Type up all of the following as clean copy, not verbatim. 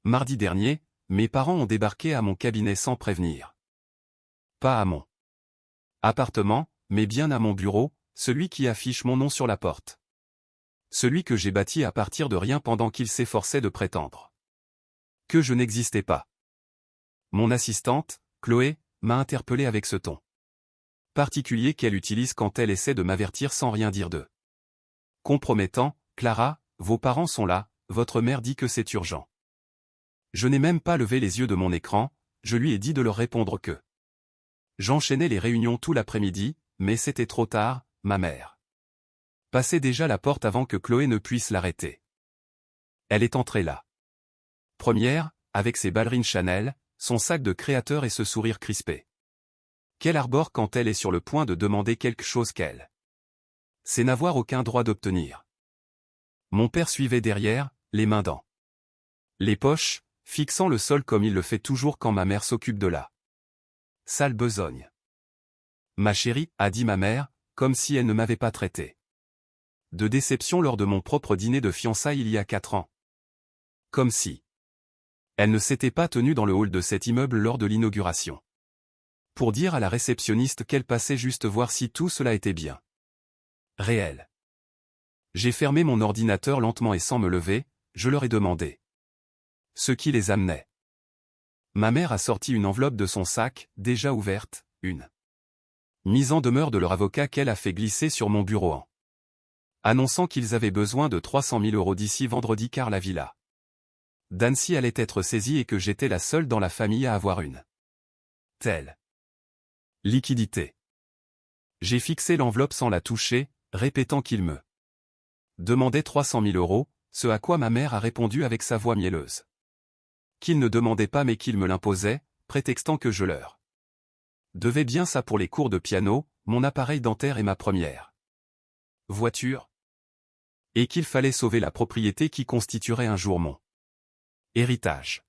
Mardi dernier, mes parents ont débarqué à mon cabinet sans prévenir. Pas à mon appartement, mais bien à mon bureau, celui qui affiche mon nom sur la porte. Celui que j'ai bâti à partir de rien pendant qu'ils s'efforçaient de prétendre que je n'existais pas. Mon assistante, Chloé, m'a interpellé avec ce ton particulier qu'elle utilise quand elle essaie de m'avertir sans rien dire d'eux. Compromettant, Clara, vos parents sont là, votre mère dit que c'est urgent. Je n'ai même pas levé les yeux de mon écran, je lui ai dit de leur répondre que j'enchaînais les réunions tout l'après-midi, mais c'était trop tard, ma mère passait déjà la porte avant que Chloé ne puisse l'arrêter. Elle est entrée là. Première, avec ses ballerines Chanel, son sac de créateur et ce sourire crispé qu'elle arbore quand elle est sur le point de demander quelque chose qu'elle c'est n'avoir aucun droit d'obtenir. Mon père suivait derrière, les mains dans les poches, fixant le sol comme il le fait toujours quand ma mère s'occupe de la sale besogne. Ma chérie, a dit ma mère, comme si elle ne m'avait pas traité de déception lors de mon propre dîner de fiançailles il y a 4 ans. Comme si elle ne s'était pas tenue dans le hall de cet immeuble lors de l'inauguration. Pour dire à la réceptionniste qu'elle passait juste voir si tout cela était bien réel. J'ai fermé mon ordinateur lentement et sans me lever, je leur ai demandé ce qui les amenait. Ma mère a sorti une enveloppe de son sac, déjà ouverte, une mise en demeure de leur avocat qu'elle a fait glisser sur mon bureau en annonçant qu'ils avaient besoin de 300 000 € d'ici vendredi car la villa d'Annecy allait être saisie et que j'étais la seule dans la famille à avoir une telle liquidité. J'ai fixé l'enveloppe sans la toucher, répétant qu'il me demandait 300 000 €, ce à quoi ma mère a répondu avec sa voix mielleuse qu'il ne demandait pas mais qu'il me l'imposait, prétextant que je leur devais bien ça pour les cours de piano, mon appareil dentaire et ma première voiture, et qu'il fallait sauver la propriété qui constituerait un jour mon héritage.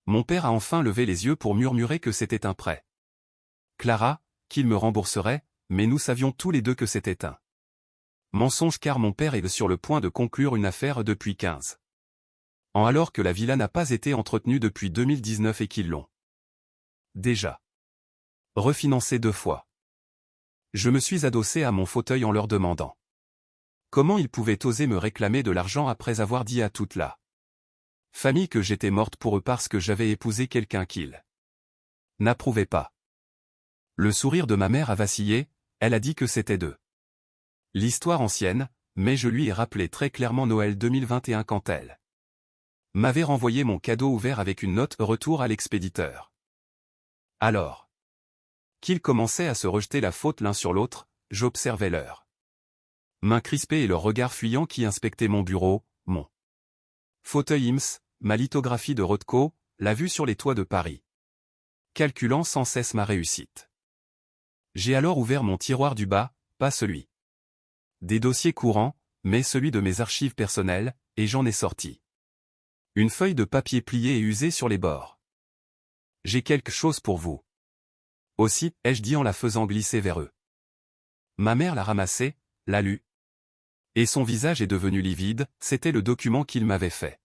Mon père a enfin levé les yeux pour murmurer que c'était un prêt. Clara, qu'il me rembourserait, mais nous savions tous les deux que c'était un mensonge car mon père est sur le point de conclure une affaire depuis 15 ans alors que la villa n'a pas été entretenue depuis 2019 et qu'ils l'ont déjà refinancée 2 fois. Je me suis adossé à mon fauteuil en leur demandant comment ils pouvaient oser me réclamer de l'argent après avoir dit à toute la famille que j'étais morte pour eux parce que j'avais épousé quelqu'un qu'ils n'approuvaient pas. Le sourire de ma mère a vacillé, elle a dit que c'était de l'histoire ancienne, mais je lui ai rappelé très clairement Noël 2021 quand elle m'avait renvoyé mon cadeau ouvert avec une note retour à l'expéditeur. Alors qu'ils commençaient à se rejeter la faute l'un sur l'autre, j'observais leurs mains crispées et leurs regards fuyants qui inspectaient mon bureau, mon fauteuil IMSS, ma lithographie de Rothko, la vue sur les toits de Paris. Calculant sans cesse ma réussite. J'ai alors ouvert mon tiroir du bas, pas celui des dossiers courants, mais celui de mes archives personnelles, et j'en ai sorti une feuille de papier pliée et usée sur les bords. J'ai quelque chose pour vous. Aussi, ai-je dit en la faisant glisser vers eux. Ma mère l'a ramassé, l'a lu. Et son visage est devenu livide, c'était le document qu'il m'avait fait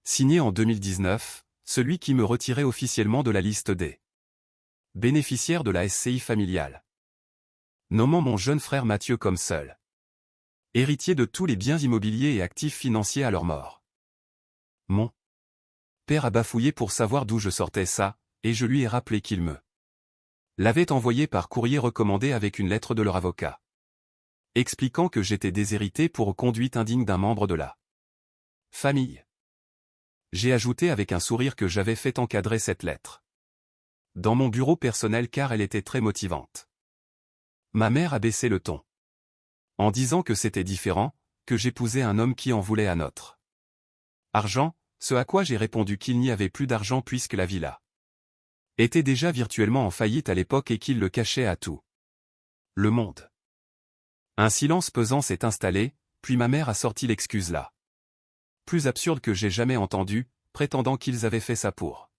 signé en 2019, celui qui me retirait officiellement de la liste des bénéficiaires de la SCI familiale, nommant mon jeune frère Mathieu comme seul héritier de tous les biens immobiliers et actifs financiers à leur mort. Mon père a bafouillé pour savoir d'où je sortais ça, et je lui ai rappelé qu'il me l'avait envoyé par courrier recommandé avec une lettre de leur avocat, expliquant que j'étais déshérité pour conduite indigne d'un membre de la famille. J'ai ajouté avec un sourire que j'avais fait encadrer cette lettre dans mon bureau personnel car elle était très motivante. Ma mère a baissé le ton en disant que c'était différent, que j'épousais un homme qui en voulait à notre argent, ce à quoi j'ai répondu qu'il n'y avait plus d'argent puisque la villa était déjà virtuellement en faillite à l'époque et qu'il le cachait à tout le monde. Un silence pesant s'est installé, puis ma mère a sorti l'excuse là plus absurde que j'ai jamais entendue, prétendant qu'ils avaient fait ça pour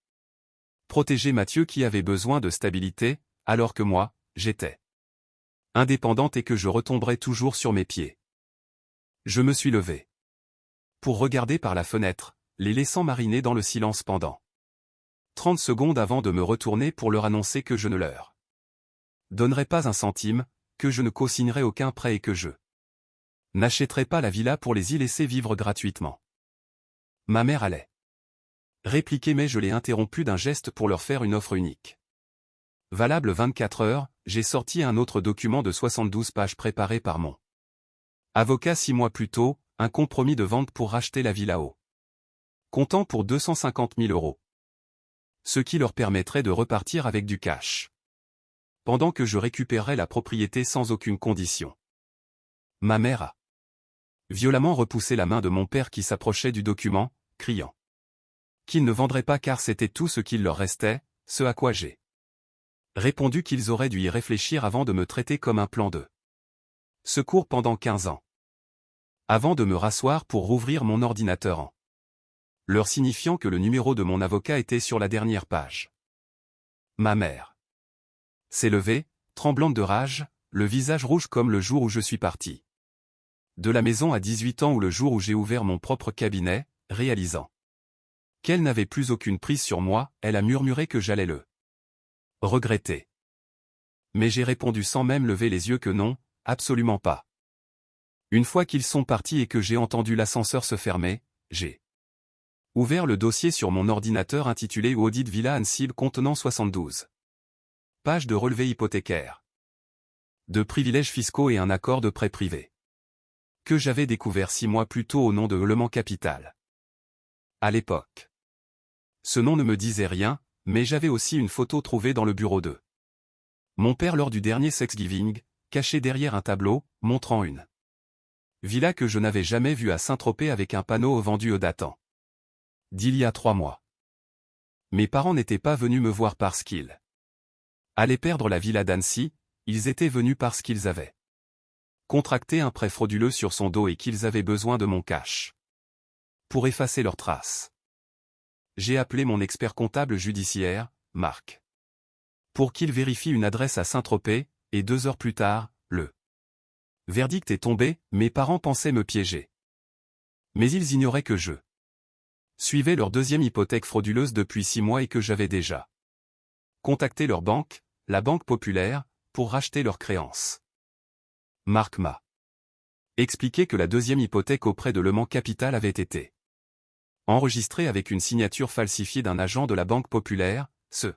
protéger Mathieu qui avait besoin de stabilité, alors que moi, j'étais indépendante et que je retomberais toujours sur mes pieds. Je me suis levé pour regarder par la fenêtre, les laissant mariner dans le silence pendant 30 secondes avant de me retourner pour leur annoncer que je ne leur donnerai pas un centime, que je ne co-signerai aucun prêt et que je n'achèterai pas la villa pour les y laisser vivre gratuitement. Ma mère allait répliquer mais je l'ai interrompu d'un geste pour leur faire une offre unique. Valable 24 heures, j'ai sorti un autre document de 72 pages préparé par mon avocat 6 mois plus tôt, un compromis de vente pour racheter la villa au comptant pour 250 000 euros. Ce qui leur permettrait de repartir avec du cash. Pendant que je récupérerais la propriété sans aucune condition. Ma mère a violemment repoussé la main de mon père qui s'approchait du document, criant qu'ils ne vendraient pas car c'était tout ce qu'il leur restait, ce à quoi j'ai répondu qu'ils auraient dû y réfléchir avant de me traiter comme un plan de secours pendant 15 ans. Avant de me rasseoir pour rouvrir mon ordinateur en leur signifiant que le numéro de mon avocat était sur la dernière page. Ma mère s'est levée, tremblante de rage, le visage rouge comme le jour où je suis parti de la maison à 18 ans ou le jour où j'ai ouvert mon propre cabinet, réalisant qu'elle n'avait plus aucune prise sur moi, elle a murmuré que j'allais le regretter. Mais j'ai répondu sans même lever les yeux que non, absolument pas. Une fois qu'ils sont partis et que j'ai entendu l'ascenseur se fermer, j'ai ouvert le dossier sur mon ordinateur intitulé Audit Villa Annecy contenant 72 pages de relevés hypothécaires, de privilèges fiscaux et un accord de prêt privé que j'avais découvert 6 mois plus tôt au nom de Heulement Capital. À l'époque, ce nom ne me disait rien, mais j'avais aussi une photo trouvée dans le bureau de mon père lors du dernier Thanksgiving, cachée derrière un tableau, montrant une villa que je n'avais jamais vue à Saint-Tropez avec un panneau vendu au datant d'il y a 3 mois. Mes parents n'étaient pas venus me voir parce qu'ils allaient perdre la villa d'Annecy, ils étaient venus parce qu'ils avaient contracté un prêt frauduleux sur son dos et qu'ils avaient besoin de mon cash pour effacer leurs traces. J'ai appelé mon expert comptable judiciaire, Marc, pour qu'il vérifie une adresse à Saint-Tropez, et 2 heures plus tard, le verdict est tombé, mes parents pensaient me piéger. Mais ils ignoraient que je suivais leur deuxième hypothèque frauduleuse depuis 6 mois et que j'avais déjà contacté leur banque, la Banque Populaire, pour racheter leurs créances. Marc m'a expliqué que la deuxième hypothèque auprès de Heulement Capital avait été enregistrée avec une signature falsifiée d'un agent de la Banque Populaire, ce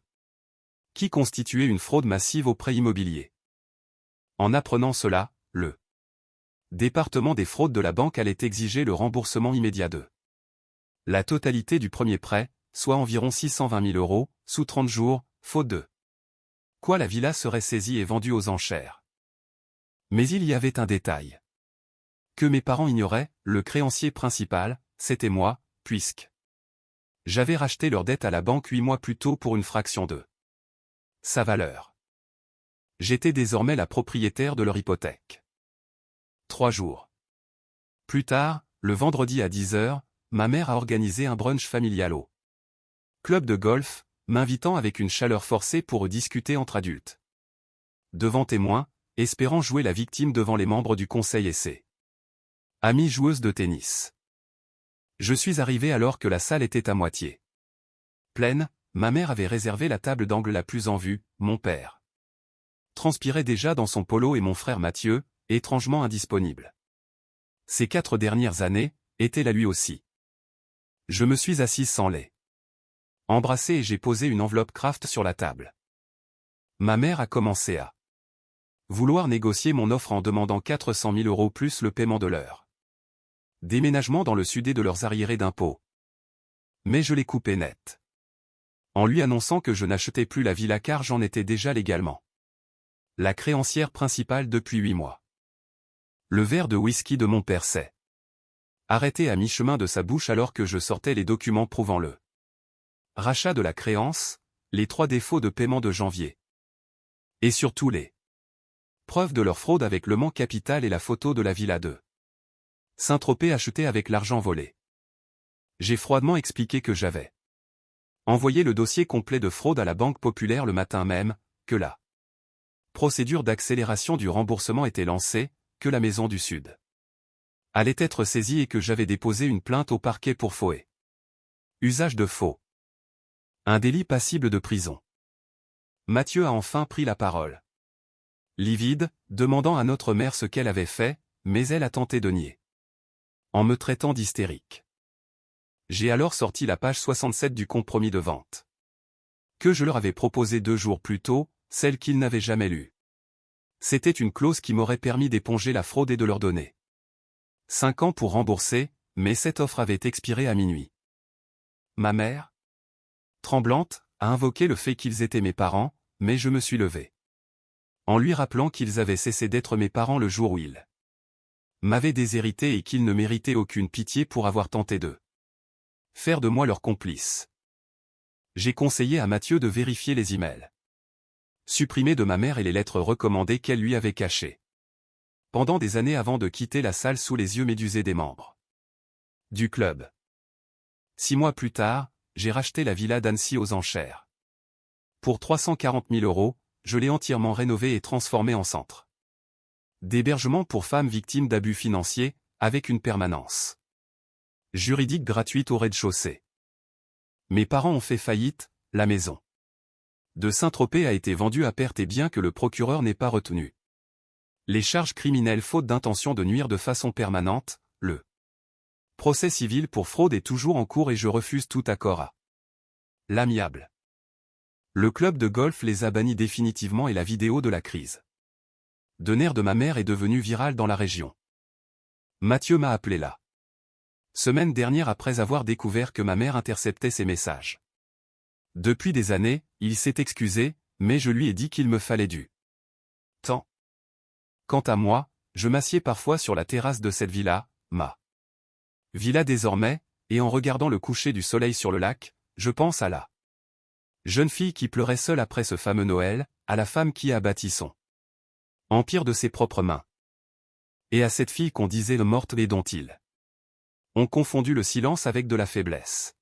qui constituait une fraude massive au prêt immobilier. En apprenant cela, le département des fraudes de la banque allait exiger le remboursement immédiat de la totalité du premier prêt, soit environ 620 000 euros, sous 30 jours, faute de quoi la villa serait saisie et vendue aux enchères. Mais il y avait un détail que mes parents ignoraient, le créancier principal, c'était moi, puisque j'avais racheté leur dette à la banque 8 mois plus tôt pour une fraction de sa valeur. J'étais désormais la propriétaire de leur hypothèque. 3 jours plus tard, le vendredi à 10 heures, ma mère a organisé un brunch familial au club de golf, m'invitant avec une chaleur forcée pour discuter entre adultes. Devant témoins, espérant jouer la victime devant les membres du conseil et ses amies joueuses de tennis. Je suis arrivé alors que la salle était à moitié pleine, ma mère avait réservé la table d'angle la plus en vue, mon père transpirait déjà dans son polo et mon frère Mathieu, étrangement indisponible. Ces 4 dernières années, étaient là lui aussi. Je me suis assise sans les embrasser et j'ai posé une enveloppe Kraft sur la table. Ma mère a commencé à vouloir négocier mon offre en demandant 400 000 euros plus le paiement de leur déménagement dans le sud et de leurs arriérés d'impôts. Mais je l'ai coupé net, en lui annonçant que je n'achetais plus la villa car j'en étais déjà légalement la créancière principale depuis 8 mois. Le verre de whisky de mon père s'est arrêté à mi-chemin de sa bouche alors que je sortais les documents prouvant le rachat de la créance, les 3 défauts de paiement de janvier. Et surtout les preuves de leur fraude avec Heulement Capital et la photo de la villa de Saint-Tropez achetée avec l'argent volé. J'ai froidement expliqué que j'avais envoyé le dossier complet de fraude à la Banque Populaire le matin même, que la procédure d'accélération du remboursement était lancée, que la Maison du Sud allait être saisie et que j'avais déposé une plainte au parquet pour faux et Usage de faux. Un délit passible de prison. Mathieu a enfin pris la parole. Livide, demandant à notre mère ce qu'elle avait fait, mais elle a tenté de nier. En me traitant d'hystérique. J'ai alors sorti la page 67 du compromis de vente. Que je leur avais proposé 2 jours plus tôt, celle qu'ils n'avaient jamais lue. C'était une clause qui m'aurait permis d'éponger la fraude et de leur donner 5 ans pour rembourser, mais cette offre avait expiré à minuit. Ma mère, tremblante, a invoqué le fait qu'ils étaient mes parents, mais je me suis levé. En lui rappelant qu'ils avaient cessé d'être mes parents le jour où ils m'avaient déshérité et qu'ils ne méritaient aucune pitié pour avoir tenté de faire de moi leur complice. J'ai conseillé à Mathieu de vérifier les emails supprimés de ma mère et les lettres recommandées qu'elle lui avait cachées pendant des années avant de quitter la salle sous les yeux médusés des membres du club. 6 mois plus tard, j'ai racheté la villa d'Annecy aux enchères. Pour 340 000 €, je l'ai entièrement rénovée et transformée en centre d'hébergement pour femmes victimes d'abus financiers, avec une permanence juridique gratuite au rez-de-chaussée. Mes parents ont fait faillite, la maison de Saint-Tropez a été vendue à perte et bien que le procureur n'ait pas retenu les charges criminelles faute d'intention de nuire de façon permanente, le procès civil pour fraude est toujours en cours et je refuse tout accord à l'amiable. Le club de golf les a bannis définitivement et la vidéo de la crise de nerfs de ma mère est devenue virale dans la région. Mathieu m'a appelé la semaine dernière après avoir découvert que ma mère interceptait ses messages. Depuis des années, il s'est excusé, mais je lui ai dit qu'il me fallait du temps. Quant à moi, je m'assieds parfois sur la terrasse de cette villa, ma villa désormais, et en regardant le coucher du soleil sur le lac, je pense à la jeune fille qui pleurait seule après ce fameux Noël, à la femme qui a bâti son empire de ses propres mains. Et à cette fille qu'on disait morte et dont ils ont confondu le silence avec de la faiblesse.